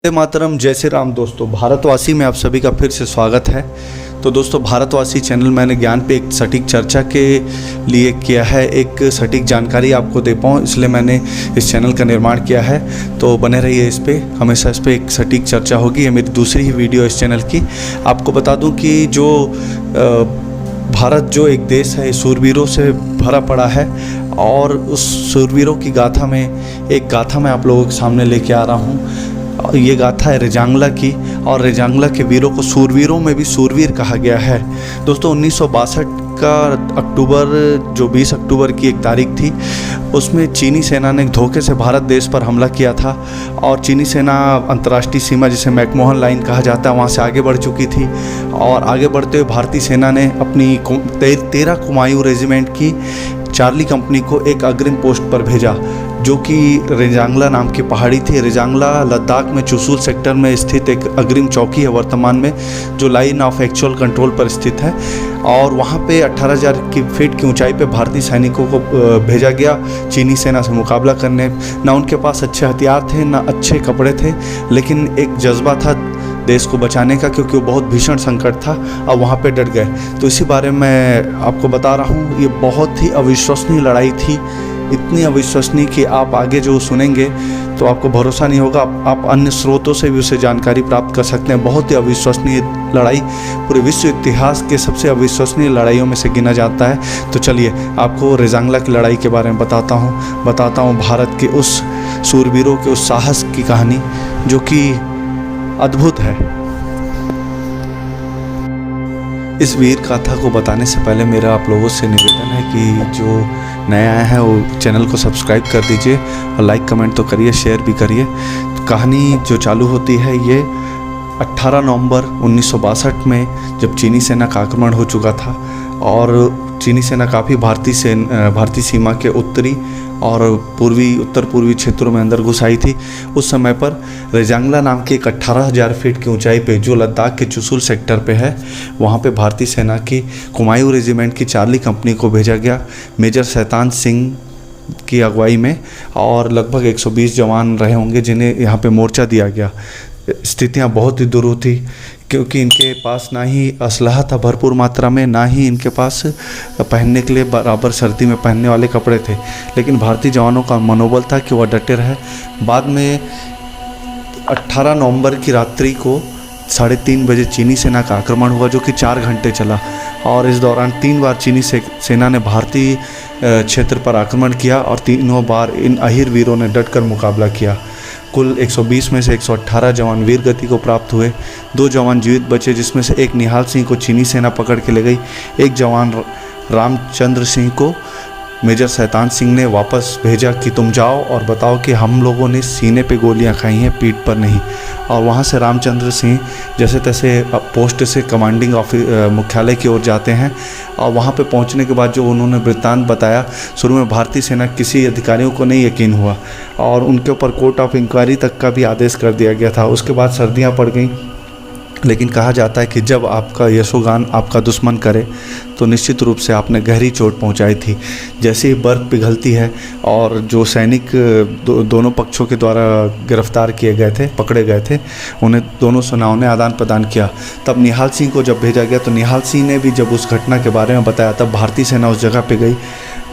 वंदे मातरम, जय श्री राम। दोस्तों, भारतवासी में आप सभी का फिर से स्वागत है। तो दोस्तों, भारतवासी चैनल मैंने ज्ञान पे एक सटीक चर्चा के लिए किया है, एक सटीक जानकारी आपको दे पाऊँ, इसलिए मैंने इस चैनल का निर्माण किया है। तो बने रहिए इस पे, हमेशा इस पे एक सटीक चर्चा होगी। ये मेरी दूसरी ही वीडियो इस चैनल की। आपको बता दूं कि जो भारत जो एक देश है, सूरवीरों से भरा पड़ा है, और उस सूरवीरों की गाथा में एक गाथा मैं आप लोगों के सामने लेके आ रहा हूँ। ये गाथा है रेजांगला की, और रेजांगला के वीरों को सूरवीरों में भी सूरवीर कहा गया है। दोस्तों, 1962 का अक्टूबर, जो 20 अक्टूबर की एक तारीख थी, उसमें चीनी सेना ने धोखे से भारत देश पर हमला किया था। और चीनी सेना अंतर्राष्ट्रीय सीमा, जिसे मैकमोहन लाइन कहा जाता है, वहाँ से आगे बढ़ चुकी थी। और आगे बढ़ते हुए भारतीय सेना ने अपनी 13 कुमायूं रेजिमेंट की चार्ली कंपनी को एक अग्रिम पोस्ट पर भेजा, जो कि रेजांगला नाम की पहाड़ी थी। रेजांगला लद्दाख में चुशूल सेक्टर में स्थित एक अग्रिम चौकी है वर्तमान में, जो लाइन ऑफ एक्चुअल कंट्रोल पर स्थित है। और वहाँ पे 18,000 फीट की ऊंचाई पे भारतीय सैनिकों को भेजा गया चीनी सेना से मुकाबला करने। ना उनके पास अच्छे हथियार थे, ना अच्छे कपड़े थे, लेकिन एक जज्बा था देश को बचाने का, क्योंकि वो बहुत भीषण संकट था और वहाँ पे डट गए। तो इसी बारे में मैं आपको बता रहा हूँ। ये बहुत ही अविश्वसनीय लड़ाई थी, इतनी अविश्वसनीय कि आप आगे जो सुनेंगे तो आपको भरोसा नहीं होगा। आप अन्य स्रोतों से भी उसे जानकारी प्राप्त कर सकते हैं। बहुत ही अविश्वसनीय लड़ाई, पूरे विश्व इतिहास के सबसे अविश्वसनीय लड़ाइयों में से गिना जाता है। तो चलिए आपको रेजांगला की लड़ाई के बारे में बताता हूँ भारत के उस सूरवीरों के उस साहस की कहानी, जो कि अद्भुत है। इस वीर गाथा को बताने से पहले मेरा आप लोगों से निवेदन है कि जो नया आया है वो चैनल को सब्सक्राइब कर दीजिए, और लाइक कमेंट तो करिए, शेयर भी करिए। तो कहानी जो चालू होती है, ये 18 नवंबर 1962 में, जब चीनी सेना का आक्रमण हो चुका था और चीनी सेना काफ़ी भारतीय सीमा के उत्तरी और उत्तर पूर्वी क्षेत्रों में अंदर घुस आई थी। उस समय पर रेजांगला नाम के एक 18,000 फीट की ऊंचाई पे, जो लद्दाख के चुशूल सेक्टर पे है, वहाँ पे भारतीय सेना की कुमायूं रेजिमेंट की चार्ली कंपनी को भेजा गया मेजर शैतान सिंह की अगुवाई में। और लगभग 120 जवान रहे होंगे, जिन्हें यहाँ पे मोर्चा दिया गया। स्थितियाँ बहुत ही दुरूह थी, क्योंकि इनके पास ना ही असलहा था भरपूर मात्रा में, ना ही इनके पास पहनने के लिए बराबर सर्दी में पहनने वाले कपड़े थे। लेकिन भारतीय जवानों का मनोबल था कि वह डटे रहे। बाद में 18 नवंबर की रात्रि को 3:30 बजे चीनी सेना का आक्रमण हुआ, जो कि 4 घंटे चला। और इस दौरान 3 बार चीनी सेना ने भारतीय क्षेत्र पर आक्रमण किया, और तीनों बार इन अहिर वीरों ने डटकर मुकाबला किया। कुल 120 में से 118 जवान वीर गति को प्राप्त हुए। 2 जवान जीवित बचे, जिसमें से एक निहाल सिंह को चीनी सेना पकड़ के ले गई। एक जवान रामचंद्र सिंह को मेजर शैतान सिंह ने वापस भेजा कि तुम जाओ और बताओ कि हम लोगों ने सीने पे गोलियां खाई हैं, पीठ पर नहीं। और वहाँ से रामचंद्र सिंह जैसे तैसे पोस्ट से कमांडिंग मुख्यालय की ओर जाते हैं। और वहाँ पे पहुँचने के बाद जो उन्होंने वृत्तांत बताया, शुरू में भारतीय सेना किसी अधिकारियों को नहीं यकीन हुआ, और उनके ऊपर कोर्ट ऑफ इंक्वायरी तक का भी आदेश कर दिया गया था। उसके बाद सर्दियाँ पड़ गईं। लेकिन कहा जाता है कि जब आपका यशोगान आपका दुश्मन करे, तो निश्चित रूप से आपने गहरी चोट पहुंचाई थी। जैसे ही बर्फ़ पिघलती है, और जो सैनिक दोनों पक्षों के द्वारा गिरफ्तार किए गए थे, पकड़े गए थे, उन्हें दोनों सेनाओं ने आदान प्रदान किया। तब निहाल सिंह को जब भेजा गया, तो निहाल सिंह ने भी जब उस घटना के बारे में बताया, तब भारतीय सेना उस जगह पर गई।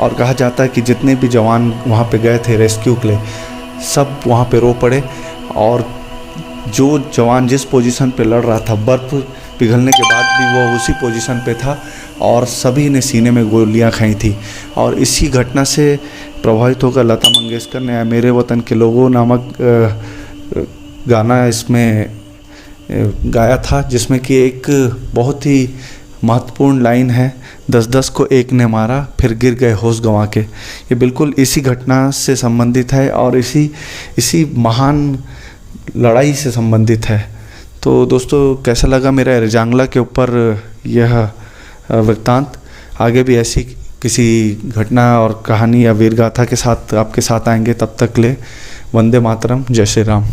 और कहा जाता है कि जितने भी जवान वहाँ पर गए थे रेस्क्यू के लिए, सब वहाँ पर रो पड़े। और जो जवान जिस पोजीशन पे लड़ रहा था, बर्फ़ पिघलने के बाद भी वो उसी पोजीशन पे था, और सभी ने सीने में गोलियां खाई थी। और इसी घटना से प्रभावित होकर लता मंगेशकर ने मेरे वतन के लोगों नामक गाना इसमें गाया था, जिसमें कि एक बहुत ही महत्वपूर्ण लाइन है, 10-10 को एक ने मारा, फिर गिर गए होश गंवा के। ये बिल्कुल इसी घटना से संबंधित है, और इसी महान लड़ाई से संबंधित है। तो दोस्तों, कैसा लगा मेरा रेजांगला के ऊपर यह वृत्तांत? आगे भी ऐसी किसी घटना और कहानी या वीरगाथा के साथ आपके साथ आएंगे। तब तक ले वंदे मातरम, जय श्री राम।